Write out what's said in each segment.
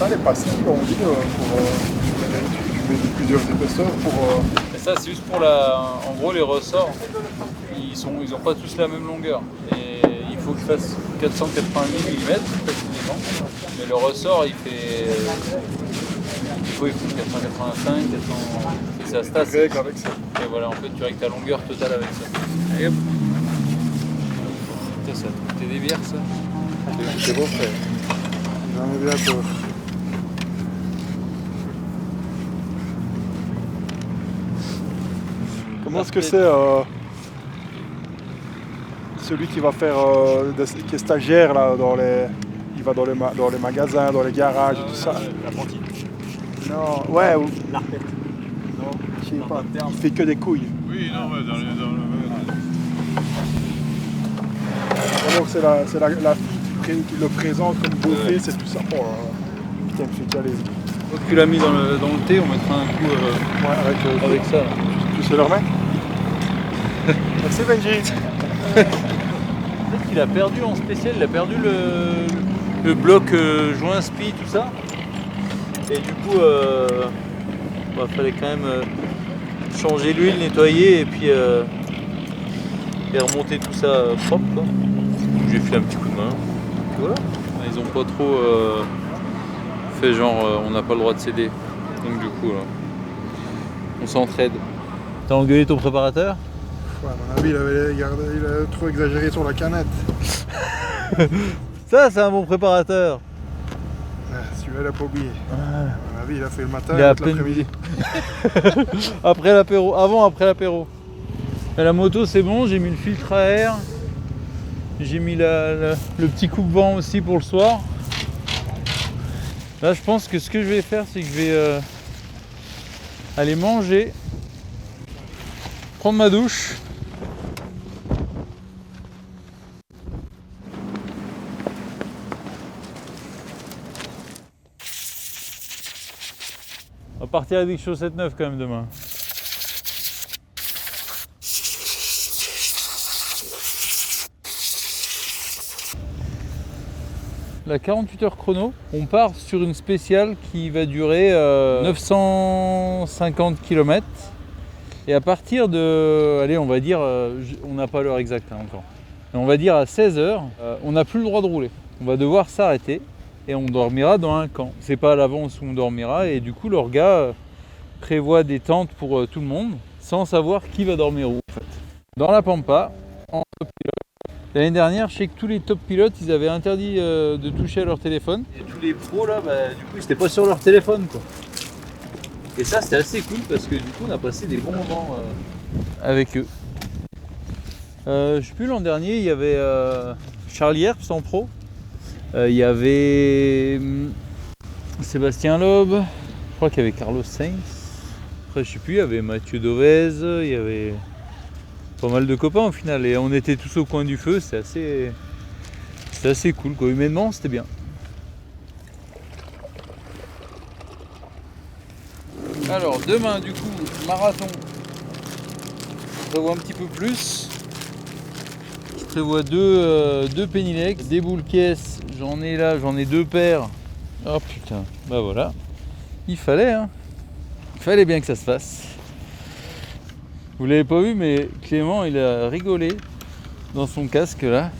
ça n'est pas si long, on dit, tu mets plusieurs épaisseurs pour... Et ça, c'est juste pour la... En gros, les ressorts, ils ont pas tous la même longueur. Et il faut qu'ils fassent 480 mm facilement. Mais le ressort, il fait... Il faut 485, 400... Et ça se tasse. avec ça. Et voilà, en fait, tu règles ta longueur totale avec ça. Et hop. Putain, ça a coûté des bières, ça. C'est bon, frère. J'en ai bien peur. Comment est-ce que c'est celui qui va faire, qui est stagiaire là, il va dans les magasins, dans les garages et tout ça. L'apprenti. Non, ouais, L'arpète. non, je sais pas. Il fait que des couilles. Oui, non, ouais, Alors c'est la fille qui le présente comme beau fils et tout ça. Oh là là. Putain, il me fait caler. Donc tu l'as mis dans le thé, on mettra un coup Ouais, avec ça. Là. Tu sais leur main. Merci Benji. Peut-être qu'il a perdu en spécial, il a perdu le bloc joint spi, tout ça. Et du coup, fallait quand même changer l'huile, nettoyer et puis et remonter tout ça propre. Quoi. J'ai fait un petit coup de main. Et voilà. Ils ont pas trop fait genre on n'a pas le droit de céder. Donc du coup, là, on s'entraide. T'as engueulé ton préparateur ? Ouais, à mon avis, il a trop exagéré sur la canette. Ça, c'est un bon préparateur. Celui-là, il n'a pas oublié. À mon avis, il a fait le matin Il est à et peine l'après-midi. Après l'apéro, avant, après l'apéro. Et la moto, c'est bon, j'ai mis le filtre à air. J'ai mis le petit coupe-vent aussi pour le soir. Là, je pense que ce que je vais faire, c'est que je vais aller manger, prendre ma douche. On va partir avec des chaussettes neuves quand même demain. La 48 heures chrono, on part sur une spéciale qui va durer 950 km. Et à partir de, allez, on va dire, on n'a pas l'heure exacte encore. Mais on va dire à 16 h, on n'a plus le droit de rouler. On va devoir s'arrêter et on dormira dans un camp. C'est pas à l'avance où on dormira et du coup, l'orga prévoit des tentes pour tout le monde sans savoir qui va dormir où. En fait. Dans la Pampa, en top pilote. L'année dernière, je sais que tous les top pilotes, ils avaient interdit de toucher à leur téléphone. Et tous les pros là, du coup, ils n'étaient pas sur leur téléphone, quoi. Et ça, c'était assez cool parce que du coup, on a passé des bons moments avec eux. Je sais plus, l'an dernier, il y avait Charlie Herps en pro. Il y avait Sébastien Loeb. Je crois qu'il y avait Carlos Sainz. Après, je sais plus, il y avait Mathieu Dovez. Il y avait pas mal de copains au final. Et on était tous au coin du feu. C'était assez cool, quoi. Humainement, c'était bien. Alors demain du coup marathon, je prévois un petit peu plus. Je prévois deux Pennylex, des boules caisses, j'en ai deux paires. Oh putain, bah voilà. Il fallait bien que ça se fasse. Vous l'avez pas vu mais Clément il a rigolé dans son casque là.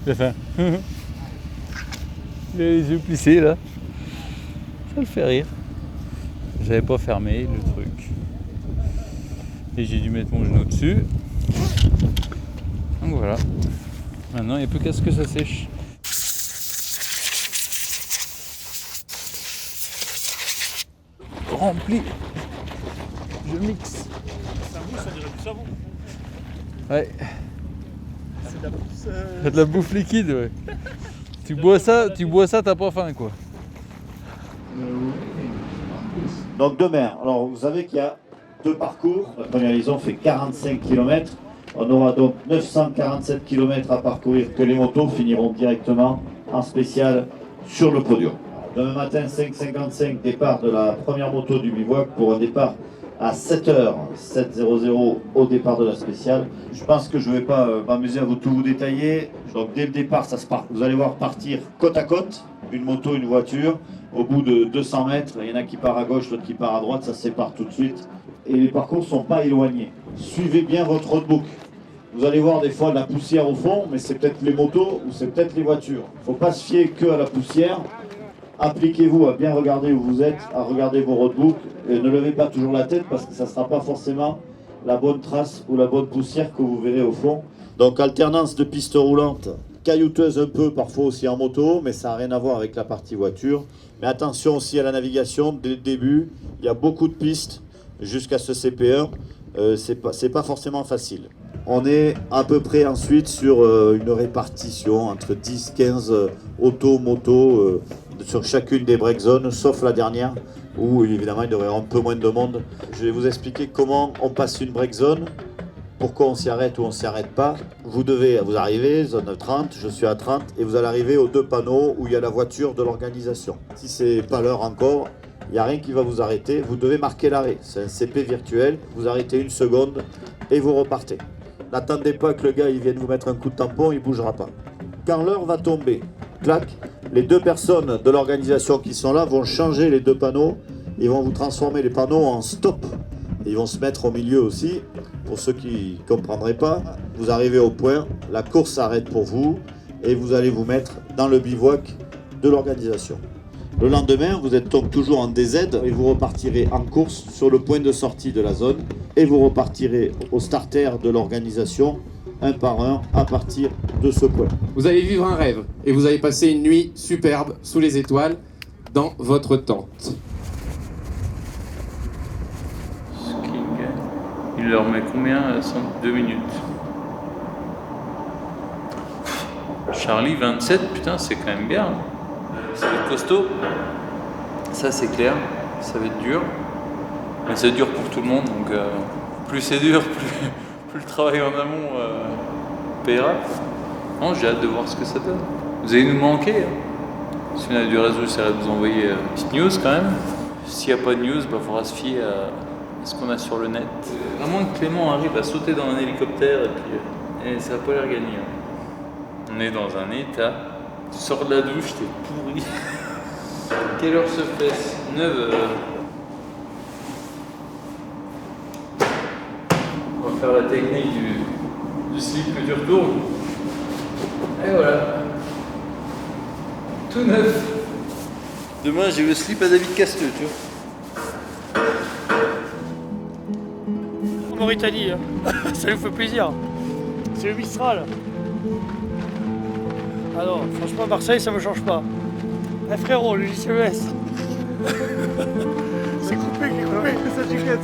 Il a fait il a les yeux plissés là. Ça le fait rire. J'avais pas fermé le truc. Et j'ai dû mettre mon genou dessus. Donc voilà. Maintenant il n'y a plus qu'à ce que ça sèche. Rempli. Je mixe. Ça mousse, on dirait du savon. Ouais. C'est de la mousse. C'est de la bouffe liquide, ouais. Tu bois ça, t'as pas faim quoi. Donc demain, alors vous savez qu'il y a deux parcours. La première liaison fait 45 km. On aura donc 947 km à parcourir que les motos finiront directement en spécial sur le podium. Demain matin, 5h55, départ de la première moto du bivouac pour un départ à 7h, 7:00 au départ de la spéciale. Je pense que je ne vais pas m'amuser à tout vous détailler. Donc dès le départ, vous allez voir partir côte à côte. une moto, une voiture. Au bout de 200 mètres, il y en a qui part à gauche, l'autre qui part à droite, ça se sépare tout de suite. Et les parcours ne sont pas éloignés. Suivez bien votre roadbook. Vous allez voir des fois de la poussière au fond, mais c'est peut-être les motos ou c'est peut-être les voitures. Il ne faut pas se fier que à la poussière. Appliquez-vous à bien regarder où vous êtes, à regarder vos roadbooks. Et ne levez pas toujours la tête parce que ça ne sera pas forcément la bonne trace ou la bonne poussière que vous verrez au fond. Donc alternance de pistes roulantes, caillouteuses un peu, parfois aussi en moto, mais ça n'a rien à voir avec la partie voiture. Mais attention aussi à la navigation, dès le début, il y a beaucoup de pistes jusqu'à ce CP1, c'est pas forcément facile. On est à peu près ensuite sur une répartition entre 10-15 autos, motos sur chacune des break zones, sauf la dernière, où évidemment il y aurait un peu moins de monde. Je vais vous expliquer comment on passe une break zone, pourquoi on s'y arrête ou on s'y arrête pas. Vous arrivez, zone 30, je suis à 30, et vous allez arriver aux 2 panneaux où il y a la voiture de l'organisation. Si c'est pas l'heure encore, il n'y a rien qui va vous arrêter, vous devez marquer l'arrêt. C'est un CP virtuel, vous arrêtez 1 seconde et vous repartez. N'attendez pas que le gars il vienne vous mettre un coup de tampon, il ne bougera pas. Quand l'heure va tomber, clac, les 2 personnes de l'organisation qui sont là vont changer les 2 panneaux, ils vont vous transformer les panneaux en stop. Et ils vont se mettre au milieu aussi, pour ceux qui ne comprendraient pas. Vous arrivez au point, la course s'arrête pour vous et vous allez vous mettre dans le bivouac de l'organisation. Le lendemain, vous êtes donc toujours en DZ et vous repartirez en course sur le point de sortie de la zone et vous repartirez au starter de l'organisation un par un à partir de ce point. Vous allez vivre un rêve et vous allez passer une nuit superbe sous les étoiles dans votre tente. Il leur met combien? 2 minutes. Charlie 27, putain c'est quand même bien. Ça va être costaud. Ça c'est clair, ça va être dur. Mais c'est dur pour tout le monde, donc plus c'est dur, plus le travail en amont paiera. Non, j'ai hâte de voir ce que ça donne. Vous allez nous manquer. Hein. Si on a du réseau, j'essaierai de vous envoyer une petite news quand même. S'il n'y a pas de news, il faudra se fier à ce qu'on a sur le net. À moins que Clément arrive à sauter dans un hélicoptère et ça n'a pas l'air gagné. Hein. On est dans un état. Tu sors de la douche, t'es pourri. Quelle heure se fait? 9h. On va faire la technique du slip que tu retournes. Et voilà. Tout neuf. Demain, j'ai le slip à David Casteux, tu vois. En Mauritanie, hein. Ça nous fait plaisir. C'est le Mistral. Ah non, franchement, Marseille, ça me change pas. Eh frérot, le JCES. C'est coupé, ça chiquette.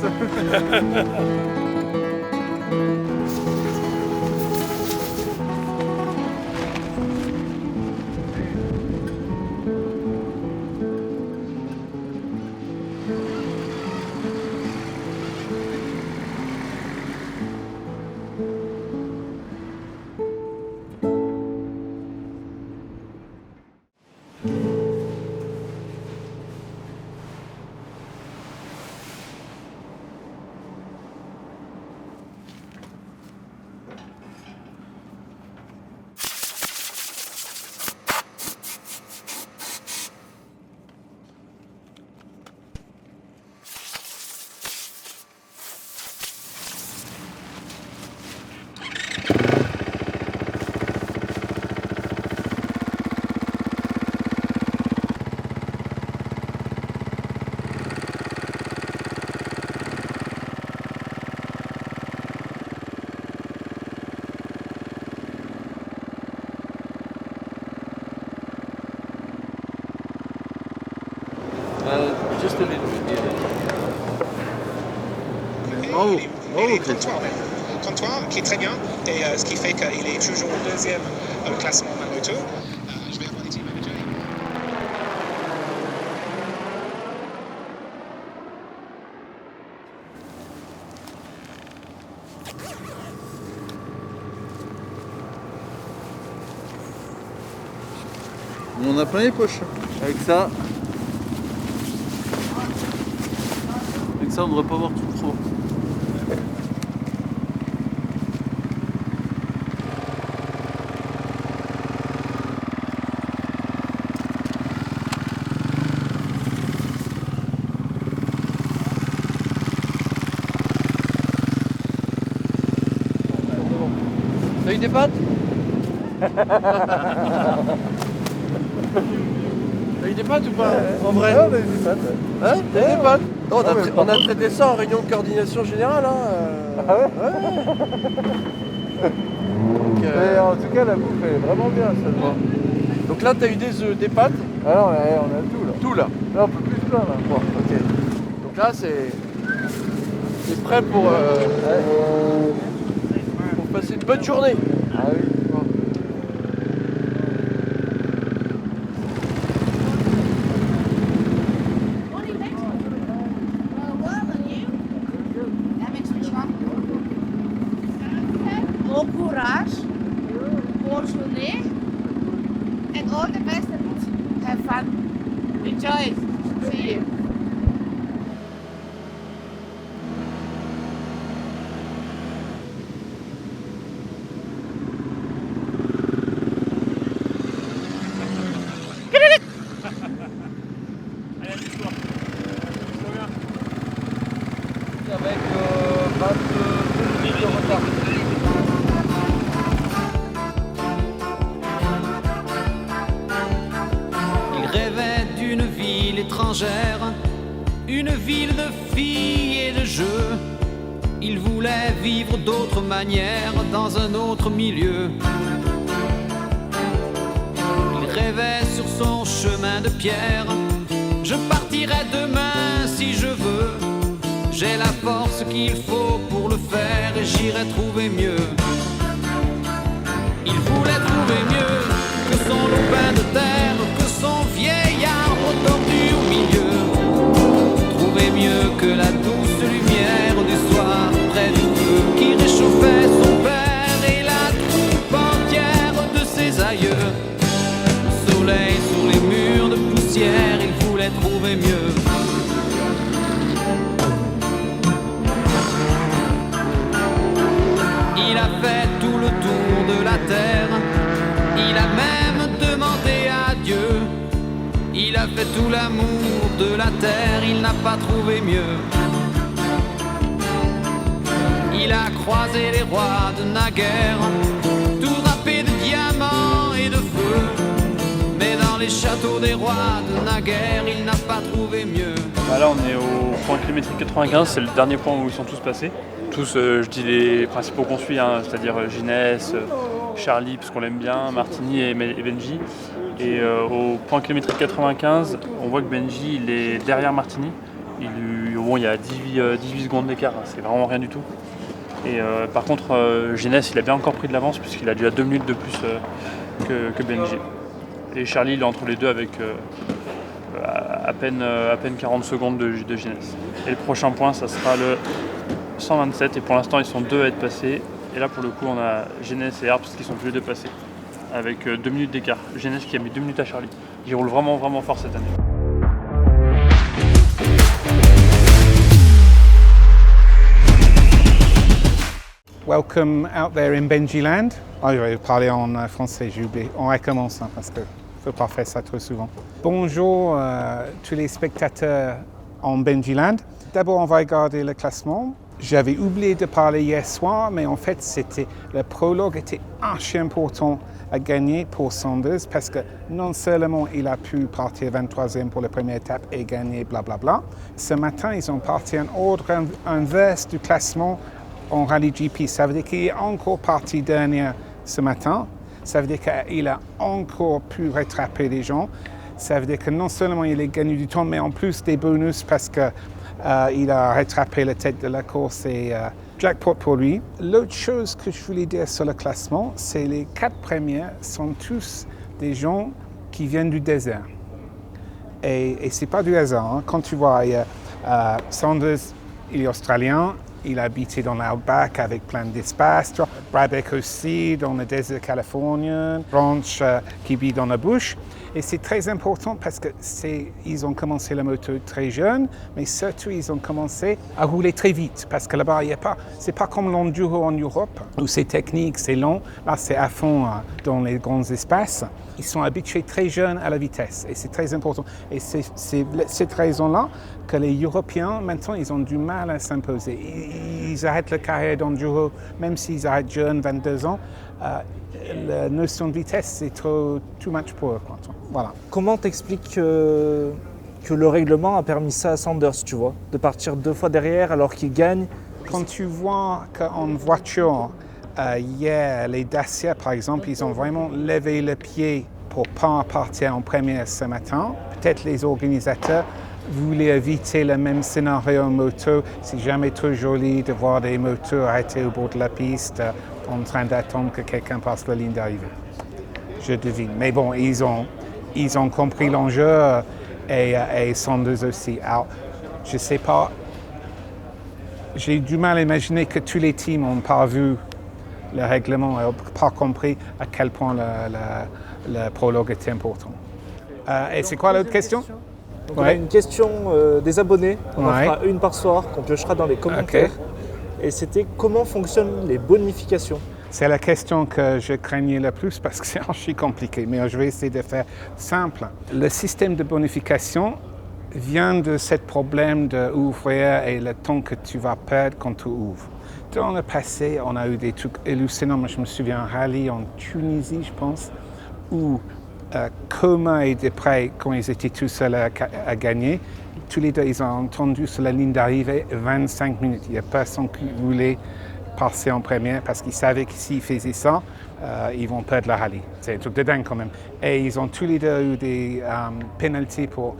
Just a little bit, Il est comptoir même. Comptoir qui est très bien et ce qui fait qu'il est toujours deuxième au classement Mamoto. Je vais avoir des team managers. On a plein les poches. Avec ça, on ne devrait pas avoir tout trop. T'as eu des pâtes? T'as eu des pâtes ou pas? En vrai? Ouais, on a eu des pâtes. Hein? T'as eu des pâtes? Non, Ouais, mais on a traité ça en réunion de coordination générale. Hein. Ah ouais? Donc, Mais en tout cas, la bouffe est vraiment bien, ça se voit. donc là, t'as eu des œufs, des pâtes, Ah non, on a tout là. tout là. Là, on peut plus se plaindre. Là. Bon, ok. Donc là, c'est prêt pour passer une bonne journée. Ah oui. More courage, more journée, and all the best and have fun. Enjoy. See you. Avec 22 minutes de retard. Il rêvait d'une ville étrangère, une ville de filles et de jeux. Il voulait vivre d'autres manières dans un autre milieu. Il rêvait sur son chemin de pierre. Je partirai demain si je veux. J'ai la force qu'il faut pour le faire et j'irai trouver mieux. Il voulait trouver mieux que son lopin de terre, que son vieil arbre tordu au milieu. Trouver mieux que la douce lumière du soir près du feu qui réchauffait son père et la troupe entière de ses aïeux. Le soleil sur les murs de poussière, il voulait trouver mieux. Il a fait tout le tour de la terre. Il a même demandé à Dieu. Il a fait tout l'amour de la terre. Il n'a pas trouvé mieux. Il a croisé les rois de naguère, tout drapés de diamants et de feu. Mais dans les châteaux des rois de naguère, il n'a pas trouvé mieux. Bah là on est au point kilométrique 95, c'est le dernier point où ils sont tous passés. Tous, je dis les principaux qu'on suit, hein, c'est-à-dire Ginès, Charlie, parce qu'on l'aime bien, Martini et Benji. Et au point kilométrique 95, on voit que Benji il est derrière Martini. Bon, il y a 18 secondes d'écart, hein, c'est vraiment rien du tout. Et par contre, Ginès il a bien encore pris de l'avance puisqu'il a déjà 2 minutes de plus que Benji. Et Charlie il est entre les deux avec à peine 40 secondes de Ginès. Et le prochain point, ça sera le 127 et pour l'instant ils sont deux à être passés. Et là pour le coup on a Ginès et Herbst qui sont tous les deux passés avec 2 minutes d'écart. Ginès qui a mis 2 minutes à Charlie. Il roule vraiment fort cette année. Welcome out there in Benjiland. Je vais parler en français, j'ai oublié. On recommence hein, parce que ne faut pas faire ça trop souvent. Bonjour tous les spectateurs en Benjiland. D'abord, on va regarder le classement. J'avais oublié de parler hier soir, mais en fait, le prologue était archi important à gagner pour Sanders parce que non seulement il a pu partir 23e pour la première étape et gagner blablabla, ce matin, ils ont parti en ordre inverse du classement en rallye GP. Ça veut dire qu'il est encore parti dernier ce matin. Ça veut dire qu'il a encore pu rattraper les gens. Ça veut dire que non seulement il a gagné du temps, mais en plus des bonus parce qu'il a rattrapé la tête de la course et jackpot pour lui. L'autre chose que je voulais dire sur le classement, c'est les 4 premiers sont tous des gens qui viennent du désert. Et ce n'est pas du hasard. Hein. Quand tu vois Sanders, il est australien. Il a habité dans l'outback avec plein d'espace. Brabec aussi, dans le désert californien. Branch qui vit dans la bush. Et c'est très important parce qu'ils ont commencé la moto très jeune, mais surtout ils ont commencé à rouler très vite. Parce que là-bas, c'est pas comme l'enduro en Europe, où c'est technique, c'est long. Là, c'est à fond dans les grands espaces. Ils sont habitués très jeunes à la vitesse et c'est très important. Et c'est cette raison-là que les Européens, maintenant, ils ont du mal à s'imposer. ils arrêtent leur carrière d'enduro, même s'ils arrêtent jeunes, 22 ans, la notion de vitesse, c'est too much pour eux. Voilà. Comment t'expliques que le règlement a permis ça à Sanders, tu vois, de partir 2 fois derrière alors qu'il gagne? Quand tu vois qu'en voiture, les Dacia par exemple, ils ont vraiment levé le pied pour ne pas partir en première ce matin, peut-être les organisateurs voulaient éviter le même scénario en moto. C'est jamais trop joli de voir des motos arrêtées au bord de la piste en train d'attendre que quelqu'un passe la ligne d'arrivée. Je devine. Mais bon, ils ont compris l'enjeu et Sanders aussi. Alors, je ne sais pas, j'ai du mal à imaginer que tous les teams n'ont pas vu le règlement et n'ont pas compris à quel point le prologue était important. Et c'est quoi l'autre question? Donc on a une question des abonnés, on en fera une par soir qu'on piochera dans les commentaires. Et c'était comment fonctionnent les bonifications? C'est la question que je craignais le plus parce que c'est archi compliqué, mais je vais essayer de faire simple. Le système de bonification vient de ce problème d'ouvrir et le temps que tu vas perdre quand tu ouvres. Dans le passé, on a eu des trucs hallucinants. Moi, je me souviens un rallye en Tunisie, je pense, où Coma et Desprez, quand ils étaient tout seuls à gagner, tous les deux, ils ont entendu sur la ligne d'arrivée 25 minutes. Il n'y a personne qui voulait passer en première parce qu'ils savaient que s'ils faisaient ça, ils vont perdre la rallye. C'est un truc de dingue quand même. Et ils ont tous les deux eu des pénalités pour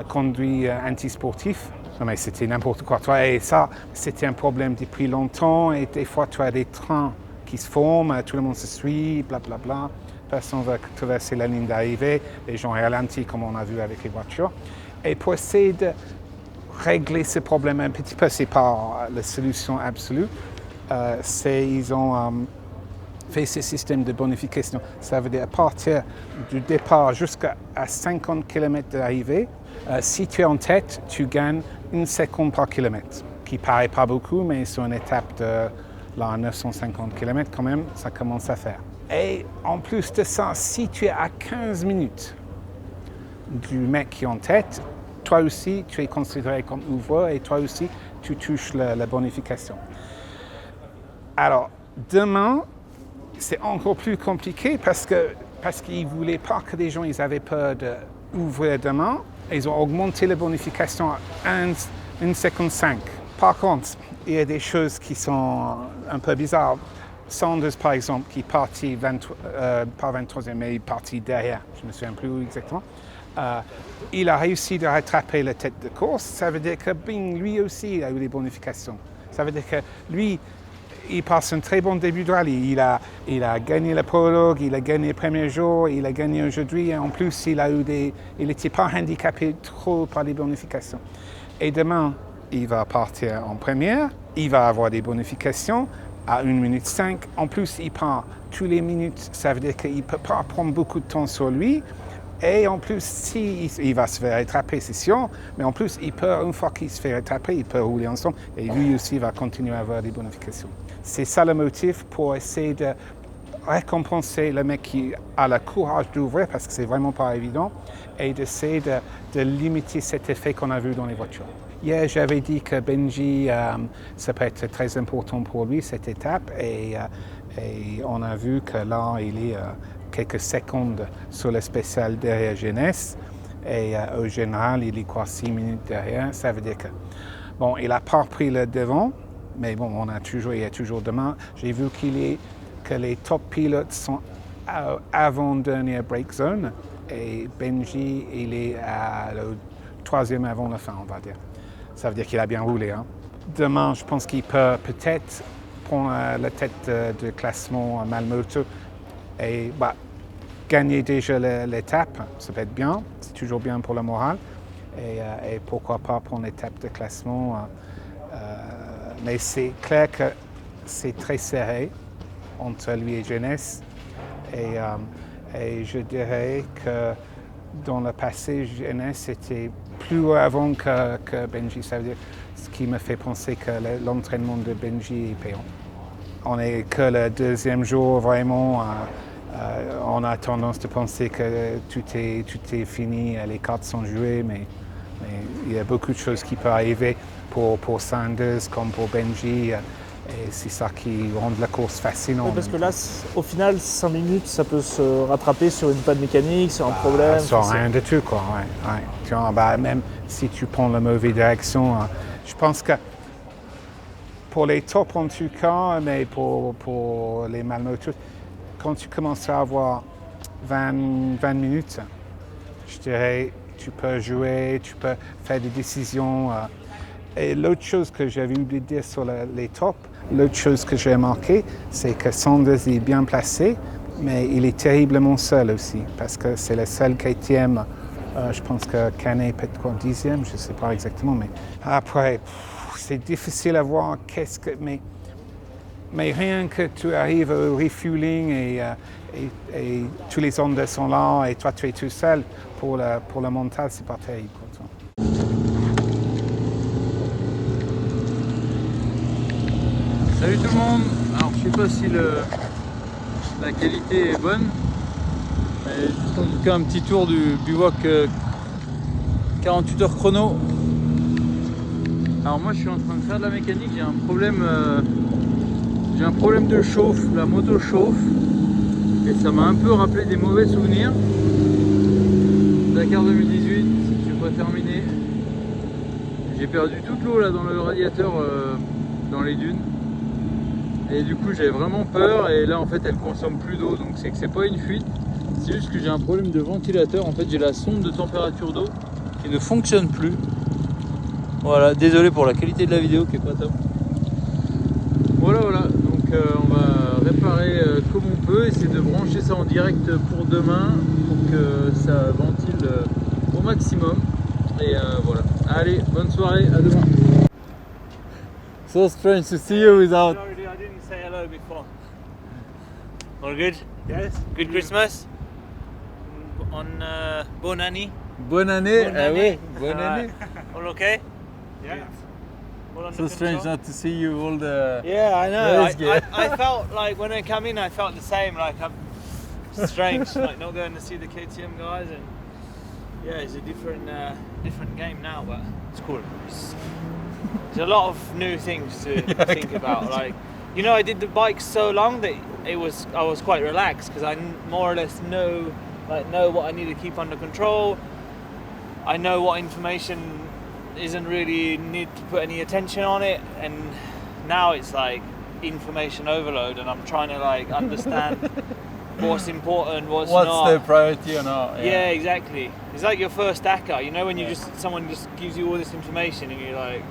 conduite antisportif. Non mais c'était n'importe quoi. Et ça, c'était un problème depuis longtemps. Et des fois, tu as des trains qui se forment, tout le monde se suit, blablabla. Personne ne va traverser la ligne d'arrivée. Les gens ralentissent comme on a vu avec les voitures. Et pour essayer de régler ce problème un petit peu, ce n'est pas la solution absolue. Ils ont fait ce système de bonification. Ça veut dire à partir du départ jusqu'à 50 km d'arrivée, si tu es en tête, tu gagnes 1 seconde par kilomètre, qui paraît pas beaucoup, mais sur une étape de 950 km quand même, ça commence à faire. Et en plus de ça, si tu es à 15 minutes du mec qui est en tête, toi aussi, tu es considéré comme ouvreur et toi aussi, tu touches la bonification. Alors, demain, c'est encore plus compliqué parce qu'ils ne voulaient pas que les gens ils avaient peur d'ouvrir demain. Ils ont augmenté la bonification à 1,5 seconde. Par contre, il y a des choses qui sont un peu bizarres. Sanders, par exemple, qui est parti, pas 23e, mais il est parti derrière, je ne me souviens plus où exactement. Il a réussi de rattraper la tête de course. Ça veut dire que lui aussi il a eu des bonifications. Ça veut dire que lui, il passe un très bon début de rallye. Il a gagné le prologue, il a gagné le premier jour, il a gagné aujourd'hui. Et en plus, il n'était pas handicapé trop par les bonifications. Et demain, il va partir en première. Il va avoir des bonifications à 1 minute 5. En plus, il prend tous les minutes. Ça veut dire qu'il ne peut pas prendre beaucoup de temps sur lui. Et en plus, il va se faire rattraper, c'est sûr, mais en plus, une fois qu'il se fait rattraper, il peut rouler ensemble et lui aussi va continuer à avoir des bonifications. C'est ça le motif pour essayer de récompenser le mec qui a le courage d'ouvrir, parce que c'est vraiment pas évident, et d'essayer de limiter cet effet qu'on a vu dans les voitures. Hier, j'avais dit que Benji, ça peut être très important pour lui, cette étape, et on a vu que là, il est quelques secondes sur le spécial derrière Jeunesse, et au général, il est quoi, 6 minutes derrière. Ça veut dire que, bon, il n'a pas pris le devant, mais bon, il y a toujours demain. J'ai vu que les top pilotes sont avant dernière break zone, et Benji, il est à le 3e avant la fin, on va dire. Ça veut dire qu'il a bien roulé. Hein. Demain, je pense qu'il peut peut-être prendre la tête de classement Malmoto et gagner déjà l'étape. Ça peut être bien, c'est toujours bien pour le moral. Et pourquoi pas prendre l'étape de classement. Mais c'est clair que c'est très serré entre lui et Jeunesse. Et je dirais que dans le passé, Jeunesse était plus avant que Benji. Ça veut dire ce qui me fait penser que l'entraînement de Benji est payant. On n'est que le 2e jour, vraiment. On a tendance de penser que tout est fini, les cartes sont jouées, mais Mais il y a beaucoup de choses qui peuvent arriver pour Sanders comme pour Benji. Et c'est ça qui rend la course fascinante. Oui, parce que là, au final, 5 minutes, ça peut se rattraper sur une panne mécanique, sur un problème. Sur rien du tout, quoi. Ouais. Tu vois, même si tu prends la mauvaise direction, je pense que pour les tops en tout cas, mais pour les malnotés, quand tu commences à avoir 20 minutes, je dirais, tu peux jouer, tu peux faire des décisions. Et l'autre chose que j'avais oublié de dire sur les tops, l'autre chose que j'ai remarqué, c'est que Sanders est bien placé, mais il est terriblement seul aussi, parce que c'est le seul KTM. Je pense que Canet peut être 10e, je ne sais pas exactement, mais après, c'est difficile à voir mais rien que tu arrives au refueling et tous les ondes sont là et toi tu es tout seul, pour le mental, c'est pas terrible. Salut tout le monde. Alors je sais pas si la qualité est bonne, mais juste en tout cas un petit tour du bivouac 48 heures chrono. Alors moi je suis en train de faire de la mécanique, j'ai un problème de chauffe, la moto chauffe et ça m'a un peu rappelé des mauvais souvenirs. Dakar 2018, je vais pas terminer. J'ai perdu toute l'eau là dans le radiateur dans les dunes. Et du coup j'avais vraiment peur et là en fait elle consomme plus d'eau, donc c'est que c'est pas une fuite, c'est juste que j'ai un problème de ventilateur. En fait j'ai la sonde de température d'eau qui ne fonctionne plus. Voilà, désolé pour la qualité de la vidéo qui est pas top. Voilà, donc on va réparer comme on peut, essayer de brancher ça en direct pour demain pour que ça ventile au maximum. Et voilà, allez, bonne soirée, à demain. So strange to see you without. Sorry, I didn't say hello before. All good? Yes. Good Christmas? On bonne année? Bonne année, oui, bonne année. All okay? Yeah. So strange not to see you all the. Yeah, I know. Yeah. I felt like when I come in, I felt the same. Like I'm strange, like not going to see the KTM guys, and yeah, it's a different game now, but it's cool. There's a lot of new things to think about. Like, you know, I did the bike so long that I was quite relaxed because I more or less know what I need to keep under control. I know what information isn't really need to put any attention on it, and now it's like information overload, and I'm trying to like understand what's important, what's not. the priority or not? Yeah, exactly. It's like your first Dakar, you know, when someone just gives you all this information and you're like,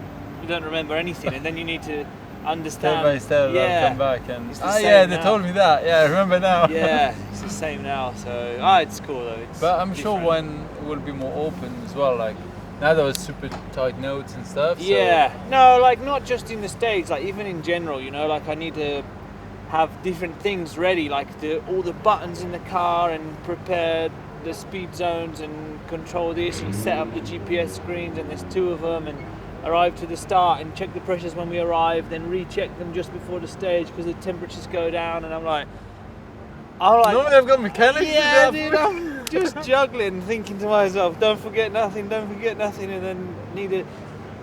you don't remember anything, and then you need to understand. Step by step, yeah. I'll come back and. They now. told me that. Yeah, I remember now. Yeah, it's the same now. So it's cool though. But I'm sure when it will be more open as well. Like now there was super tight notes and stuff. Yeah, no, like not just in the States, like even in general, you know, like I need to have different things ready, like all the buttons in the car and prepare the speed zones and control this and set up the GPS screens, and there's 2 of them, and arrive to the start and check the pressures when we arrive, then recheck them just before the stage because the temperatures go down, and I'm like normally I've got mechanics. Yeah, dude, I'm just juggling, thinking to myself, don't forget nothing, and then need to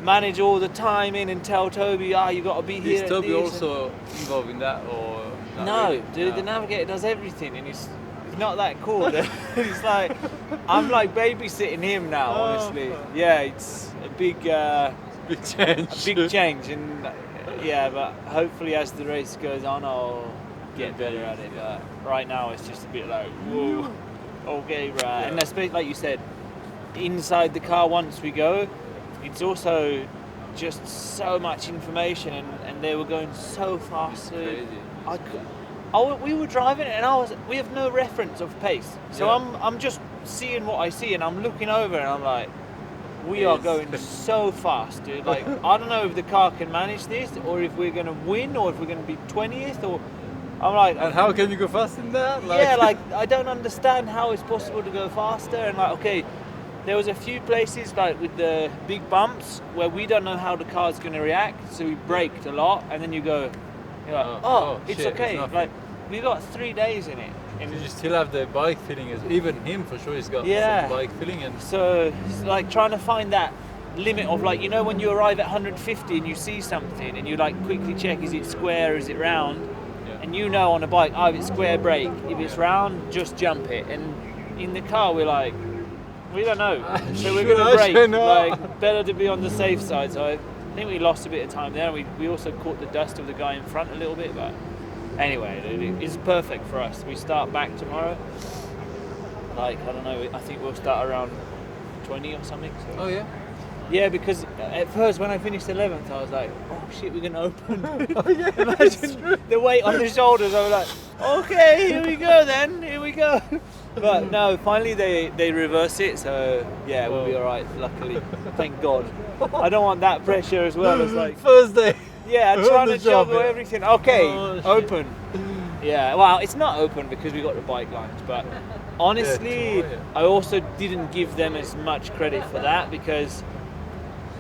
manage all the timing and tell Toby, you got to be here. Is Toby also involved in that, or no? Really? Dude, the navigator does everything, and he's not that cool. He's like, I'm like babysitting him now, honestly. Yeah, it's a big change, and yeah, but hopefully as the race goes on, I'll get better at it. But right now, it's just a bit like, whoa, okay, right. And especially like you said, inside the car once we go, it's also just so much information, and they were going so fast. We were driving, and we have no reference of pace, so I'm just seeing what I see, and I'm looking over, and I'm like, we are going so fast, dude. Like, I don't know if the car can manage this, or if we're gonna win, or if we're gonna be 20th, or I'm like. And how can you go faster than that? Yeah, like I don't understand how it's possible to go faster, and like, okay, there was a few places like with the big bumps where we don't know how the car's gonna react, so we braked a lot, and then you're like, it's shit, okay. it's like we got 3 days in it, And You still have the bike feeling, even him for sure he's got Yeah. some bike feeling. And so it's like trying to find that limit of like, you know, when you arrive at 150 and you see something and you like quickly check, is it square, is it round? And you know on a bike, oh, if it's square, brake. If it's round, just jump it. And in the car, we're like, we don't know. So we're going to brake. Like, better to be on the safe side. So I think we lost a bit of time there. We also caught the dust of the guy in front a little bit. But anyway, it's perfect for us. We start back tomorrow. Like, I don't know, I think we'll start around 20 or something. So. Oh, yeah? Yeah, because at first when I finished 11th, I was like, oh shit, we're going to open. Oh, yeah, imagine the weight on the shoulders. I was like, okay, here we go then, here we go. But no, finally they reverse it, so yeah, we'll be all right, luckily. Thank God. I don't want that pressure as well. It's like first day. Yeah, I'm trying to job, juggle yeah. everything. Okay, Oh, open. Yeah, well, it's not open because we got the bike lines, but honestly, I also didn't give them as much credit for that because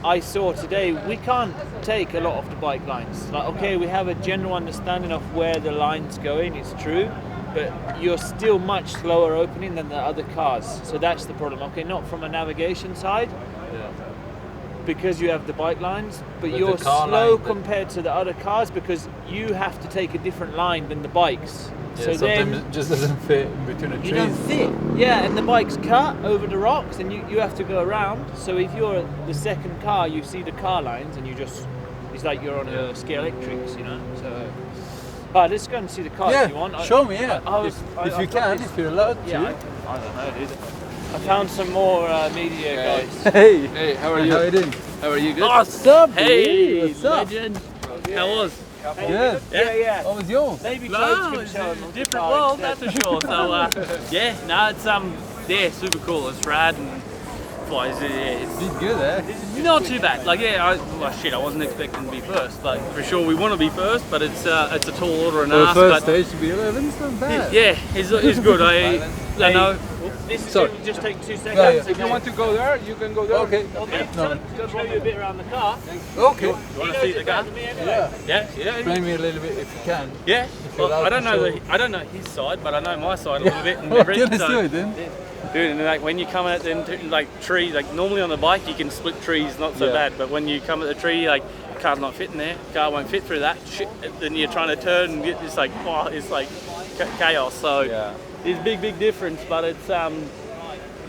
I saw today we can't take a lot of the bike lines. Like, okay, we have a general understanding of where the line's going, it's true, but you're still much slower opening than the other cars. So that's the problem. Okay, not from a navigation side, because you have the bike lines, but you're slow compared to the other cars because you have to take a different line than the bikes. Yeah, so sometimes then it just doesn't fit in between the trees. you don't fit. Yeah, and the bike's cut over the rocks and you have to go around. So if you're the second car, you see the car lines and you just, it's like you're on a Ski Electrics, you know. So, but let's go and see the car if you want. Show me, yeah. If you can, if you're allowed to. Yeah, I don't know, dude. I found some more media guys. Hey. Hey, how are you? How are you doing? How are you? Good? What's up, Hey, dude? What's up? legend. How was? Good. Yeah. What was yours? Maybe No, clothes it's can show a them. different world, that's for sure. So, yeah, no, it's yeah, super cool. It's rad and flies. Yeah, it's Did good, eh? not too bad. Like, yeah, I wasn't expecting to be first. Like, for sure, we want to be first, but it's a tall order and For the ask. first But stage to be 11, it's not bad. yeah, it's good. I know. This is Sorry. going to just take 2 seconds. Yeah, yeah. If you want to go there, you can go there. Okay. Okay, No. so show you a bit around the car. Okay. You want to see the car? Yeah. Yeah. Explain me a little bit if you can. Yeah. you're Well, allowed I don't to know show. I don't know his side, but I know my side a little bit. And Okay, let's so- do it then. Dude, and like when you come at them, like trees, like normally on the bike you can split trees, not so Yeah. bad. But when you come at the tree, like car's not fitting there, car won't fit through that shit. Then you're trying to turn and get this like, oh, it's like chaos. So there's big difference, but it's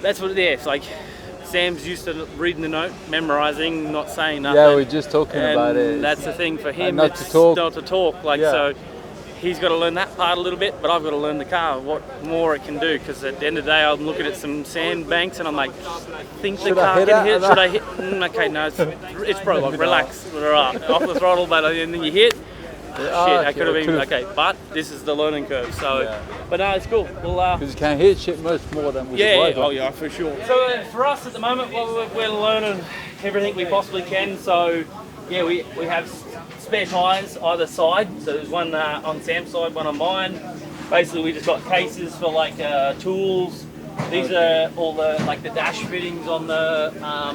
that's what it is. Like Sam's used to reading the note, memorizing, not saying nothing. Yeah, we're just talking and about it. That's the thing for him. not to it's talk. Not to talk. Like Yeah. so. He's got to learn that part a little bit, but I've got to learn the car, what more it can do. Because at the end of the day, I'm looking at some sand banks and I'm like, I think the Should I car hit can it hit. or Should not? I hit? Okay, no, it's probably like, relax, right, off the throttle, but and then you hit. Shit, I could have been okay. But this is the learning curve. So, but no, it's cool. We'll. Because you can hit shit much more than with the Yeah, bike. oh yeah, for sure. So for us at the moment, well, we're learning everything we possibly can. So yeah, we have spare tyres either side. So there's one on Sam's side, one on mine. Basically, we just got cases for like tools. These are all the like the dash fittings on the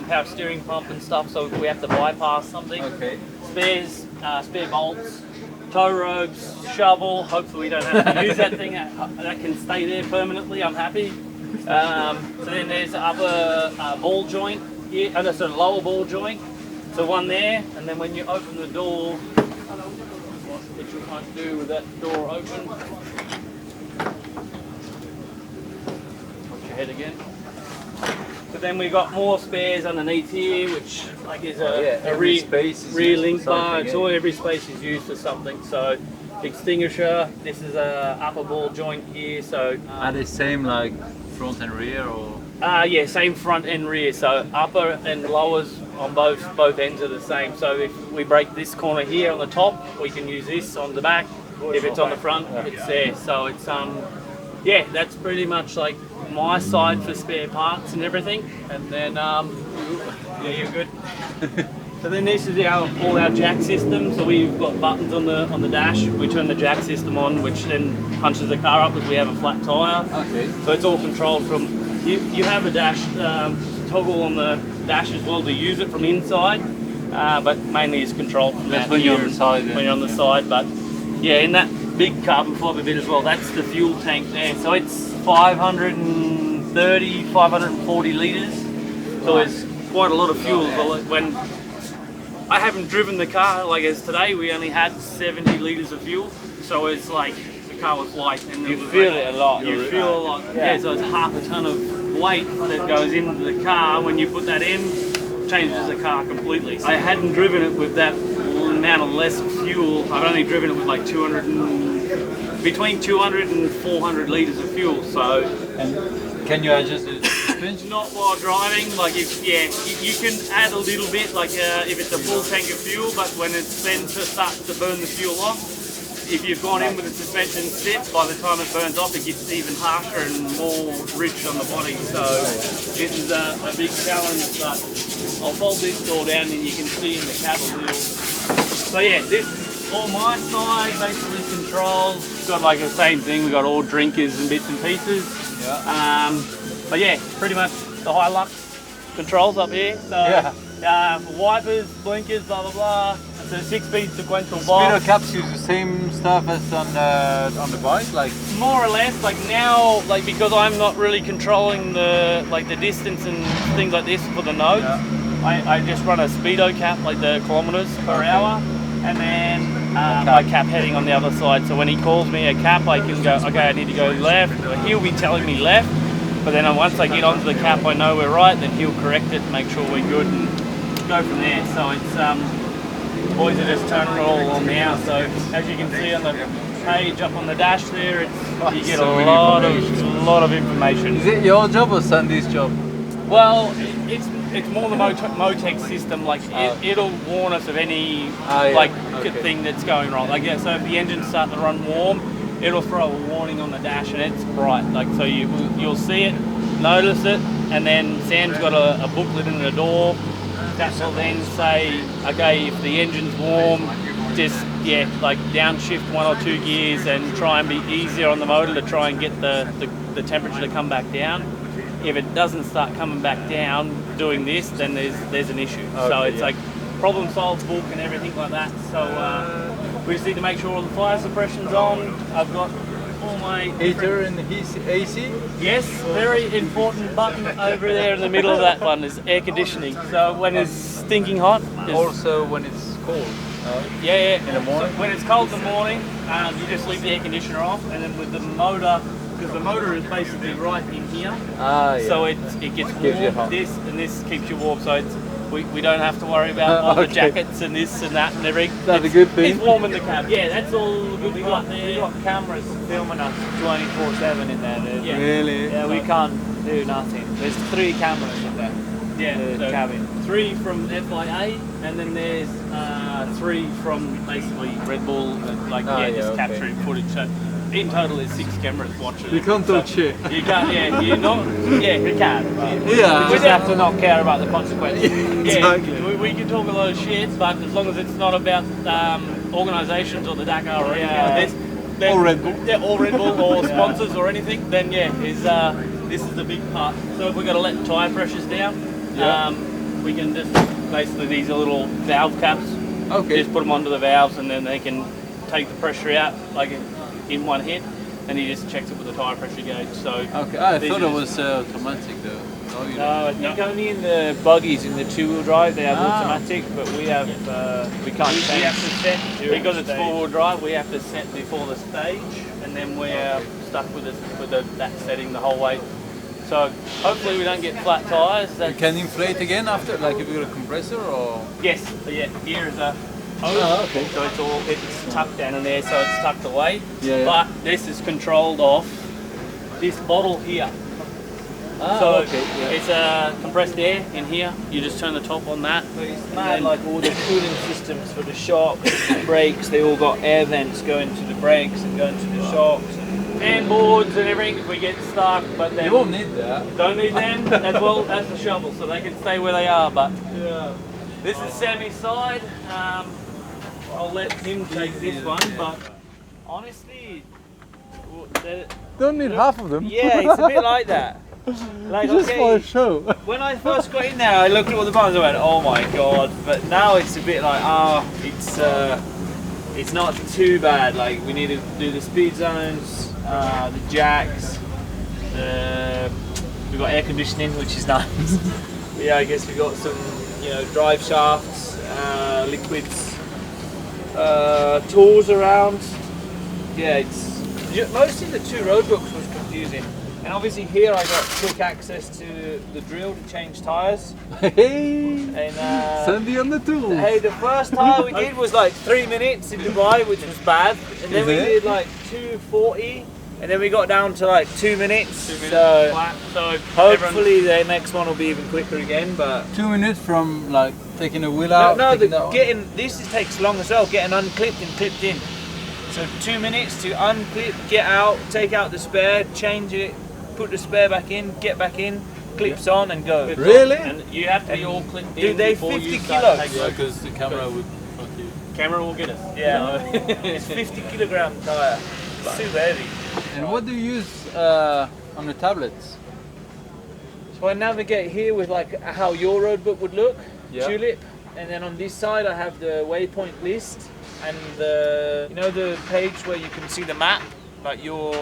power steering pump and stuff. So if we have to bypass something, spares, spare bolts, tow ropes, shovel. Hopefully we don't have to use that thing. That can stay there permanently. I'm happy. So then there's the upper ball joint here, and that's a lower ball joint. So one there, and then when you open the door, what you want to do with that door open? Watch your head again. So then we got more spares underneath here, which like is a rear link bar. It's all every space is used for something. So extinguisher. This is a upper ball joint here. So Are they same like front and rear or? yeah, same front and rear. So upper and lowers on both ends are the same. So if we break this corner here on the top, we can use this on the back. If it's on the front, it's there. So it's yeah, that's pretty much like my side for spare parts and everything. And then yeah, you're good. So then this is all our jack system. So we've got buttons on the dash. We turn the jack system on, which then punches the car up if we have a flat tire. Okay. So it's all controlled from. You have a dash toggle on the dash as well to use it from inside, but mainly it's controlled from That's out when you're here on the side, When you're on the side, but yeah, in that big carbon fibre bit as well. That's the fuel tank there. So it's 530, 540 litres. So it's quite a lot of fuel. But when I haven't driven the car, like as today, we only had 70 litres of fuel. So it's like the car was light. And you feel it a lot. You feel a lot. Yeah, so it's half a tonne of weight that goes into the car. When you put that in, changes the car completely. I hadn't driven it with that amount of less fuel. I've only driven it with like between 200 and 400 litres of fuel. So, and can you adjust the suspension? Not while driving. Like you can add a little bit, like if it's a full tank of fuel. But when it's then starts to burn the fuel off, if you've gone in with a suspension set, by the time it burns off, it gets even harsher and more rich on the body. So this is a big challenge. But I'll fold this door down and you can see in the cab a little. So yeah, this is all my side, basically controls. Got like the same thing, we got all drinkers and bits and pieces. Yeah. But yeah, pretty much the Hilux controls up here. So wipers, blinkers, blah blah blah. It's a 6-speed sequential box. Speedo caps use the same stuff as on the bike, like more or less. Like now, like because I'm not really controlling the distance and things like this for the nodes. I just run a speedo cap, like the kilometers per hour, and then my cap heading on the other side. So when he calls me a cap, I can go, okay, I need to go left. He'll be telling me left, but then once I get onto the cap, I know we're right. Then he'll correct it, make sure we're good, and go from there. So it's boys are just turning it all on now. So as you can see on the page up on the dash there, you get a lot of information. Is it your job or Sandy's job? Well, it's more the Motec system. Like it'll warn us of any thing that's going wrong. Like so if the engine's starting to run warm, it'll throw a warning on the dash and it's bright. Like so you'll see it, notice it, and then Sam's got a booklet in the door that will then say, okay, if the engine's warm, just like downshift 1 or 2 gears and try and be easier on the motor to try and get the temperature to come back down. If it doesn't start coming back down doing this, then there's an issue. Okay, so it's like problem solved book and everything like that. So we just need to make sure all the fire suppression's on. I've got all my heater and AC. Yes, very important button over there in the middle of that one is air conditioning. So when it's stinking hot, also when it's cold. In the morning. So when it's cold in the morning, you just leave the air conditioner off, and then with the motor. Because the motor is basically right in here, so it gets warm. This keeps you warm, so we don't have to worry about all the jackets and this and that and everything. That's a good thing. It's warm in the cab. Yeah, that's all good. We got cameras filming us 24/7 in there. Really? Yeah, we can't do nothing. There's 3 cameras in there. The cabin. 3 from FIA, and then there's 3 from basically Red Bull, capturing footage. So in total, there's 6 cameras watching. You can't touch it. You can't. You can. We just have to not care about the consequences. Exactly. We can talk a lot of shit, but as long as it's not about organisations or the Dakar or anything like this, or Red Bull. Yeah, or Red Bull or sponsors or anything, then this is the big part. So if we're going to let tyre pressures down, we can just basically, these are little valve caps. Okay. Just put them onto the valves and then they can take the pressure out like in one hit, and he just checks it with the tyre pressure gauge. So okay, I thought it was automatic though. No, I think only in the buggies in the 2-wheel drive they have automatic, but we have we can't change. We have to set because it's 4-wheel drive. We have to set before the stage, and then we're stuck with that setting the whole way. So hopefully we don't get flat tyres. You can inflate again after, like if you got a compressor or? Yes, here is a hose. Okay. So it's tucked down in there, so it's tucked away. Yeah. But this is controlled off this bottle here. It's a compressed air in here. You just turn the top on that. But it's mad, like all the cooling systems for the shocks, the brakes, they all got air vents going to the brakes and going to the shocks. And boards and everything if we get stuck, but then you won't need that. Don't need them as well as the shovel, so they can stay where they are. But this is Sammy's side. I'll let him take this one, but honestly, don't need half of them. Yeah, it's a bit like that. Like, just for a show. When I first got in there, I looked at all the buttons and I went, oh my god. But now it's a bit like, it's not too bad. Like we need to do the speed zones, the jacks. We've got air conditioning, which is nice. But yeah, I guess we got some, drive shafts, liquids, tools around. Yeah, it's mostly the two road books was confusing. And obviously here I got quick access to the drill to change tyres. Hey! And Sandy on the tools! Hey, the first tyre we did was like 3 minutes in Dubai, which was bad. And then we did like 2:40, and then we got down to like 2 minutes. 2 minutes so flat. So hopefully the next one will be even quicker again. But 2 minutes from like taking a wheel out. this takes long as well. Getting unclipped and clipped in. So 2 minutes to unclip, get out, take out the spare, change it, put the spare back in, get back in, clips on and go. Really? And you have to be all clipped in. Dude, they before 50 you kilos. Yeah, because the camera would fuck you. Camera will get us. Yeah, it's 50 kilogram tyre. It's super heavy. And what do you use on the tablets? So I navigate here with like how your road book would look, Yeah. Tulip, and then on this side I have the waypoint list and the page where you can see the map, like your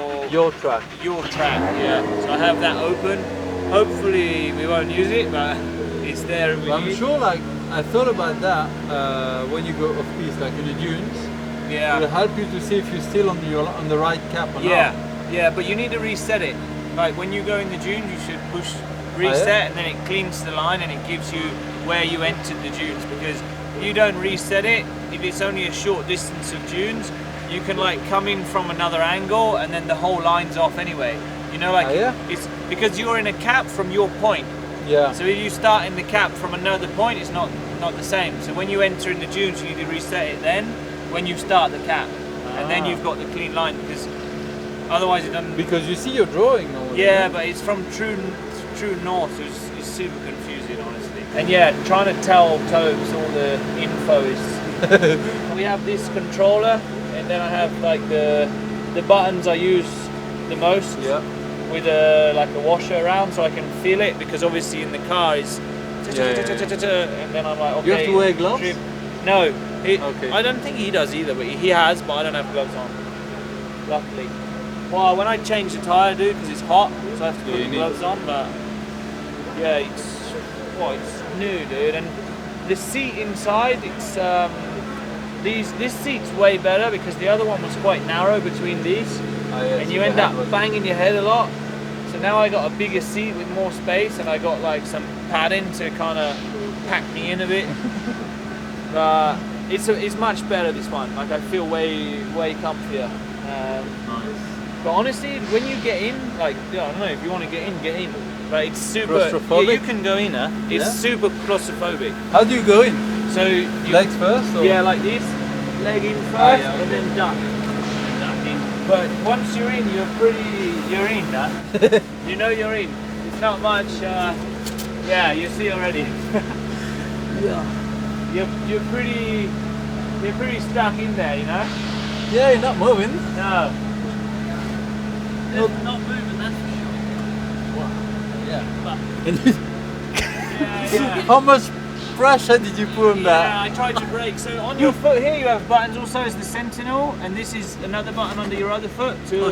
track. Your track, yeah. So I have that open. Hopefully we won't use it, but it's there. I'm sure, like I thought about that when you go off piste, like in the dunes. Yeah. It will help you to see if you're still on the right cap or Yeah, not. yeah, but you need to reset it. Like when you go in the dunes, you should push reset, and then it cleans the line and it gives you where you entered the dunes. Because if you don't reset it, if it's only a short distance of dunes, you can like come in from another angle and then the whole line's off anyway. It's because you're in a cap from your point. Yeah. So if you start in the cap from another point, it's not the same. So when you enter in the dunes, you need to reset it then when you start the cap, and then you've got the clean line, because otherwise it doesn't. Because you see your drawing. Yeah, but it's from true north, so it's super confusing, honestly. And yeah, trying to tell Tobes all the info is. We have this controller, and then I have like the buttons I use the most. Yeah. With like a washer around, so I can feel it, because obviously in the car it's and then I'm like, okay. You have to wear gloves? No, okay. I don't think he does either, but he has, but I don't have gloves on, luckily. Well, when I change the tyre, dude, because it's hot, so I have to put the gloves on, but yeah, it's new, dude, and the seat inside, it's this seat's way better, because the other one was quite narrow between these. And you end up banging your head a lot. So now I got a bigger seat with more space, and I got like some padding to kind of pack me in a bit. But it's much better, this one. Like I feel way comfier. But honestly, when you get in, like I don't know if you want to get in. But it's super. Claustrophobic? Yeah, you can go in. It's super claustrophobic. How do you go in? So legs first? Or? Yeah, like this. Leg in first, and then duck. But once you're in, you're in, huh? You know you're in. It's not much, yeah, you see already. Yeah. You're pretty stuck in there, you know? Yeah, you're not moving. No. Not moving, that's for sure. Yeah. Yeah. How much pressure did you put on that? Yeah, I tried to brake. So on your foot here you have buttons also as the Sentinel, and this is another button under your other foot to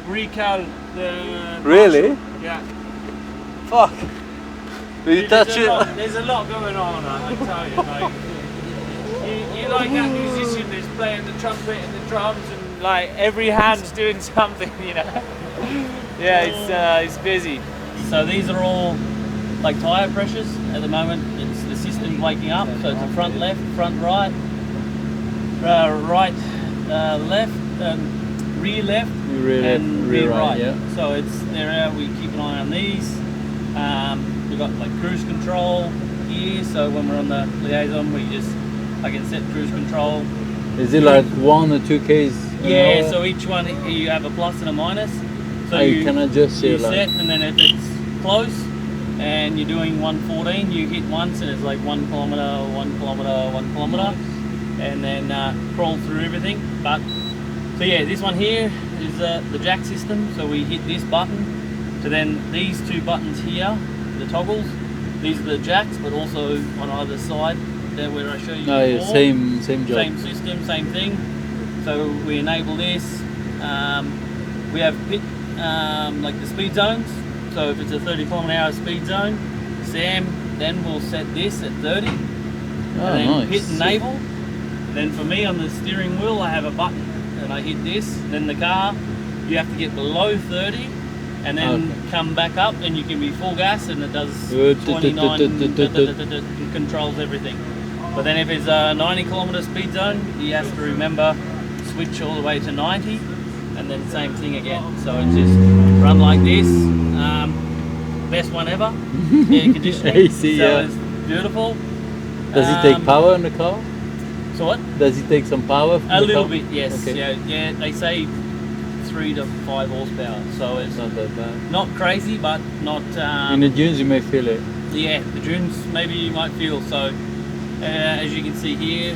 recal the... Really? Yeah. Fuck. Did you touch it? There's a lot going on, I tell you. Like, you like that musician that's playing the trumpet and the drums, and like every hand's doing something, you know. Yeah, it's busy. So these are all like tyre pressures at the moment. It's the system waking up, so it's a front left, front right, right left, rear left, and rear right. Yeah. So it's there. We keep an eye on these. We've got like cruise control here, so when we're on the liaison, I can set cruise control. Is it like 1 or 2 Ks? Yeah. So each one you have a plus and a minus. So you can adjust you it. set, and then if it's close and you're doing 114, you hit once and it's like 1 kilometer, 1 kilometer, 1 kilometer, and then crawl through everything. But so yeah, this one here is the jack system. So we hit this button, so then these two buttons here, the toggles. These are the jacks, but also on either side. that where I show you No, yeah, before. same job. Same system, same thing. So we enable this. We have pit like the speed zones. So if it's a 30km/h speed zone, Sam then will set this at 30. And then nice. hit enable. Then for me on the steering wheel I have a button and I hit this. Then the car, you have to get below 30 and then come back up and you can be full gas and it does 29, it controls everything. But then if it's a 90km speed zone, you have to remember switch all the way to 90 and then same thing again. So it's just run like this. Best one ever. Air conditioning. AC, so yeah. it's beautiful. Does it take power in the car? So what? Does it take some power from A the little car? bit, yes. Okay. Yeah, they say 3 to 5 horsepower. So it's not that bad. Not crazy, but not. In the dunes you may feel it. Yeah, the dunes maybe you might feel. So as you can see here,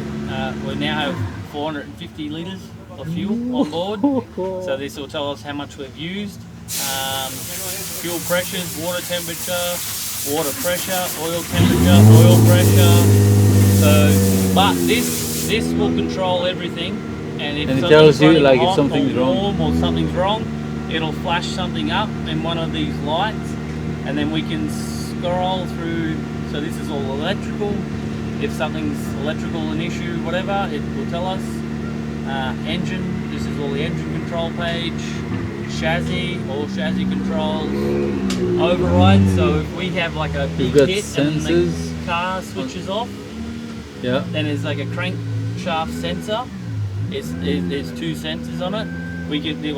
we now have 450 litres of fuel on board. So this will tell us how much we've used. Fuel pressures, water temperature, water pressure, oil temperature, oil pressure. So, but this will control everything. And if And it something's tells you, running like, if hot something's or wrong. warm or something's wrong, it'll flash something up in one of these lights, and then we can scroll through. So this is all electrical. If something's electrical an issue, whatever, it will tell us. Engine. This is all the engine control page. Chassis, all chassis controls. Override. So if we have like a big You've got hit sensors. and the car switches off, Yeah. then there's like a crankshaft sensor. There's 2 sensors on it.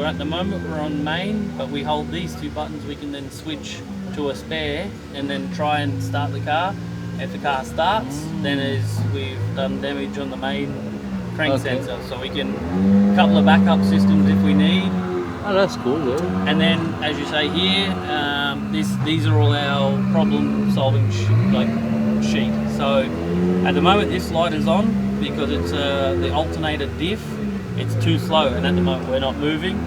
At the moment we're on main, but we hold these 2 buttons. We can then switch to a spare and then try and start the car. If the car starts, then we've done damage on the main crank sensor. So we can couple of backup systems if we need. Oh, that's cool though. And then, as you say here, these are all our problem-solving sheet. So at the moment this light is on because it's the alternator diff. It's too slow, and at the moment we're not moving.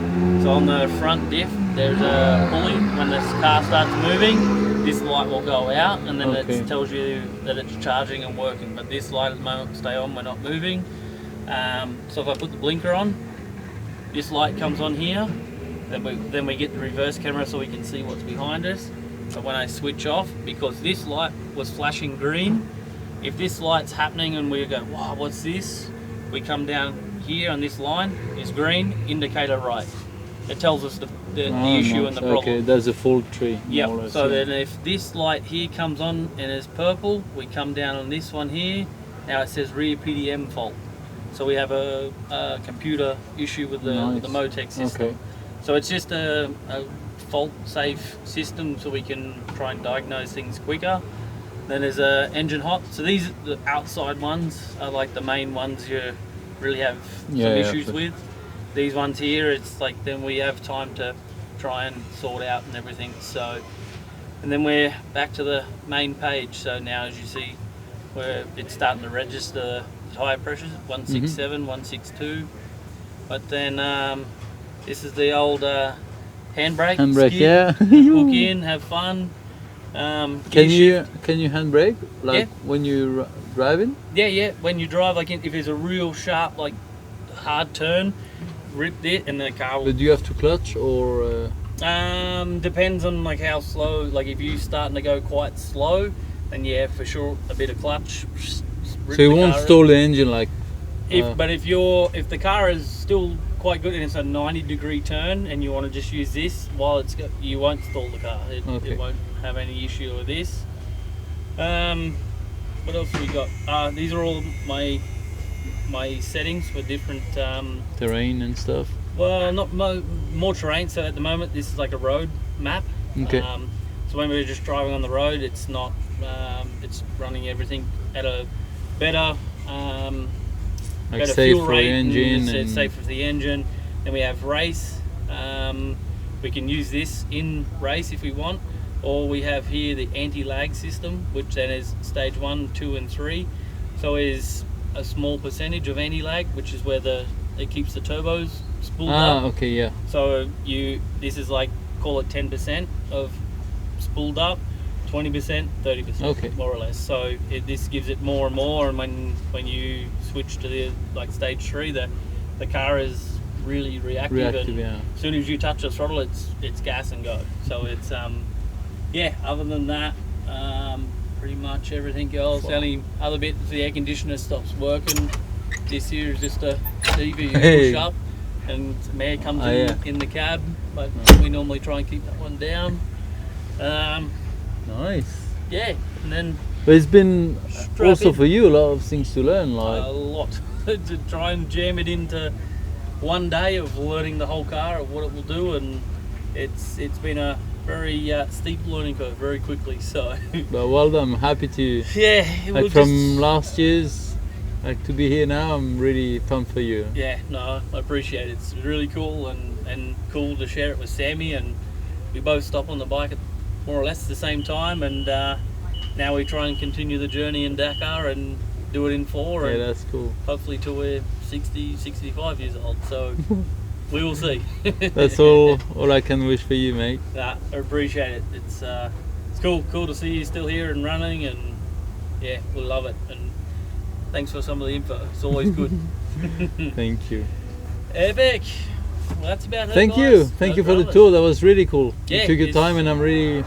So on the front diff, there's a pulley. When this car starts moving, this light will go out, and then it tells you that it's charging and working. But this light at the moment will stay on. We're not moving. So if I put the blinker on, this light comes on here. Then we get the reverse camera so we can see what's behind us. But when I switch off, because this light was flashing green, if this light's happening and we go, wow, what's this? We come down here and this line is green, indicator right. It tells us the issue and the problem. Okay, there's a fault tree. Yeah, so then if this light here comes on and is purple, we come down on this one here. Now it says rear PDM fault. So we have a computer issue with the Motec system. Okay. So it's just a fault-safe system so we can try and diagnose things quicker. Then there's a engine hot. So these the outside ones are like the main ones you really have some issues with. These ones here, it's like then we have time to try and sort out and everything. So, and then we're back to the main page. So now, as you see, it's starting to register the tyre pressures 167, 162. But then this is the old handbrake. Handbrake, skid, yeah. Hook in, have fun. Can you handbrake like when you're driving? Yeah. When you drive, like if there's a real sharp, like hard turn, rip it, and the car will. But do you have to clutch or? Depends on like how slow. Like if you're starting to go quite slow, then yeah, for sure a bit of clutch. So you won't stall the engine like. But if the car is still quite good and it's a 90-degree turn and you want to just use this while you won't stall the car. It won't have any issue with this. What else have we got? These are all my settings for different terrain and stuff. Well, not more terrain. So at the moment, this is like a road map. Okay. So when we're just driving on the road, it's not. It's running everything at a better. Like better safe fuel for rate the engine. It's safe for the engine. Then we have race. We can use this in race if we want, or we have here the anti-lag system, which then is stage 1, 2, and 3. So is a small percentage of anti-lag, which is where it keeps the turbos spooled up. Okay, yeah. So this is like, call it 10% of spooled up, 20%, 30%, Okay. more or less. So this gives it more and more, and when you switch to the stage 3, the car is really reactive and yeah. as soon as you touch the throttle, it's gas and go. So it's other than that, pretty much everything else. The only other bit is the air conditioner stops working. This here is just a TV you push up and some air comes in the cab, but we normally try and keep that one down. Nice. Yeah, and then But it's been also in. for you a lot of things to learn, like a lot to try and jam it into one day of learning the whole car, of what it will do, and it's been a very steep learning curve very quickly. So, but well done. I'm happy to. Yeah, like from last year's, like to be here now. I'm really pumped for you. Yeah, no, I appreciate it. It's really cool and cool to share it with Sammy, and we both stop on the bike at more or less the same time, and now we try and continue the journey in Dakar and do it in 4. Yeah, and that's cool. hopefully till we're 60, 65 years old. So we will see. That's all I can wish for you, mate. I appreciate it. It's cool to see you still here and running, and yeah, we love it. And thanks for some of the info. It's always good. Thank you. Epic. Well, that's about it. Thank guys. you. Thank you for the tour. That was really cool. Yeah, you took your time, and I'm really.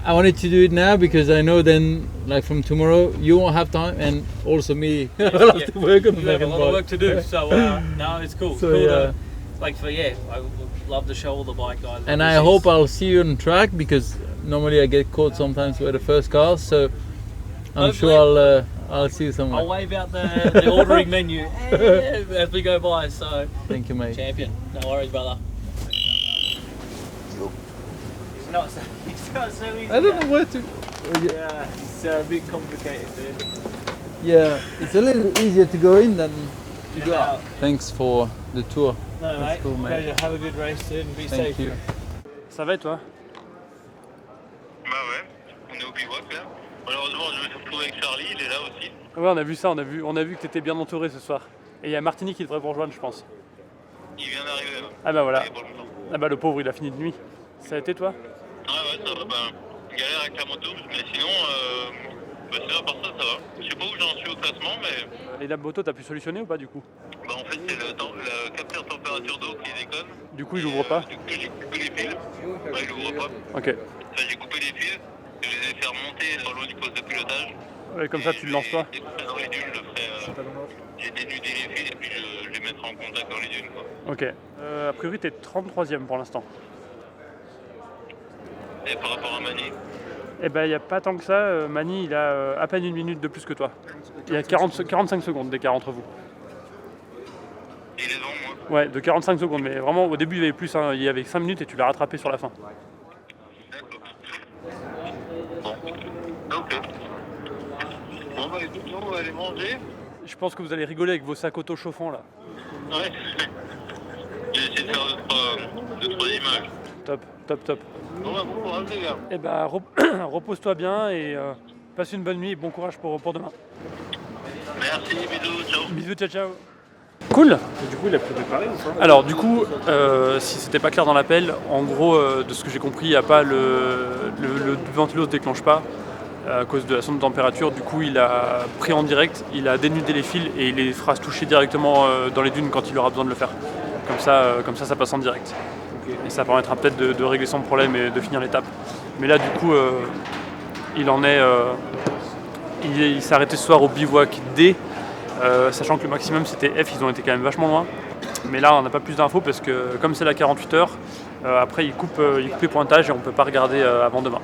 I wanted to do it now because I know then, like from tomorrow, you won't have time, and also me. I'll have to work on the You have a second lot of work to do, so no, it's cool. So, Cool yeah. I would love to show all the bike guys. And I hope I'll see you on track because normally I get caught sometimes by the first cars. So I'm sure I'll see you somewhere. I'll wave out the ordering menu as we go by. So thank you, mate. Champion. No worries, brother. It's not so easy. I don't know where to. Yeah, it's a bit complicated, dude. Yeah, it's a little easier to go in than to go Yeah. out. Thanks for the tour. No, That's mate. cool, mate. Pleasure. Have a good race, dude, and be Thank safe. you. Ça va et toi? Bah ouais, on est au bivouac là. Malheureusement, je me suis retrouvé avec Charlie, il est là aussi. Ouais, on a vu ça, on a vu que t'étais bien entouré ce soir. Et il y a Martini qui devrait vous rejoindre, je pense. Il vient d'arriver là. Ah bah voilà. Il y a pas longtemps. Ah bah le pauvre, il a fini de nuit. Ça a été toi? Ouais, ça va. Bah, galère avec la moto, mais sinon, sinon à part ça, ça va. Je sais pas où j'en suis au classement, mais. Et la moto, t'as pu solutionner ou pas du coup? Bah en fait, c'est le capteur température d'eau qui déconne. Du coup, il ouvre pas? Du coup, j'ai coupé les fils. Ouais, il ouvre pas. Ok. Enfin, j'ai coupé les fils, je les ai fait remonter dans l'eau du poste de pilotage. Ouais, comme ça, tu le lances pas? Et dans les dunes, j'ai dénudé les fils et puis je les mettrai en contact dans les dunes, quoi. Ok. A priori, t'es 33ème pour l'instant. Et par rapport à Mani? Eh ben, il n'y a pas tant que ça. Mani, il a à peine 1 minute de plus que toi. Il y a 45 secondes d'écart entre vous. Il est devant moi? Ouais, de 45 secondes. Mais vraiment, au début, il y avait plus. Il y avait 5 minutes et tu l'as rattrapé sur la fin. Ok. Bon bah écoute, nous on va aller manger. Je pense que vous allez rigoler avec vos sacs auto-chauffants là. Ouais. J'ai essayé de faire 2-3 images. Top. Bon bah bon courage les gars. Eh ben, repose-toi bien et passe une bonne nuit et bon courage pour demain. Merci, bisous, ciao. Bisous, ciao. Cool. Et du coup, il a préparé ou pas? Alors du coup, si c'était pas clair dans l'appel, en gros, de ce que j'ai compris, il n'y a pas le ventilo se déclenche pas à cause de la sonde de température. Du coup, il a pris en direct, il a dénudé les fils et il les fera se toucher directement dans les dunes quand il aura besoin de le faire. Comme ça, ça passe en direct. Okay. Et ça permettra peut-être de régler son problème et de finir l'étape. Mais là, du coup, il s'est arrêté ce soir au bivouac D. Sachant que le maximum c'était F, ils ont été quand même vachement loin. Mais là on n'a pas plus d'infos parce que comme c'est la 48 heures, après ils coupent les pointages et on ne peut pas regarder avant demain.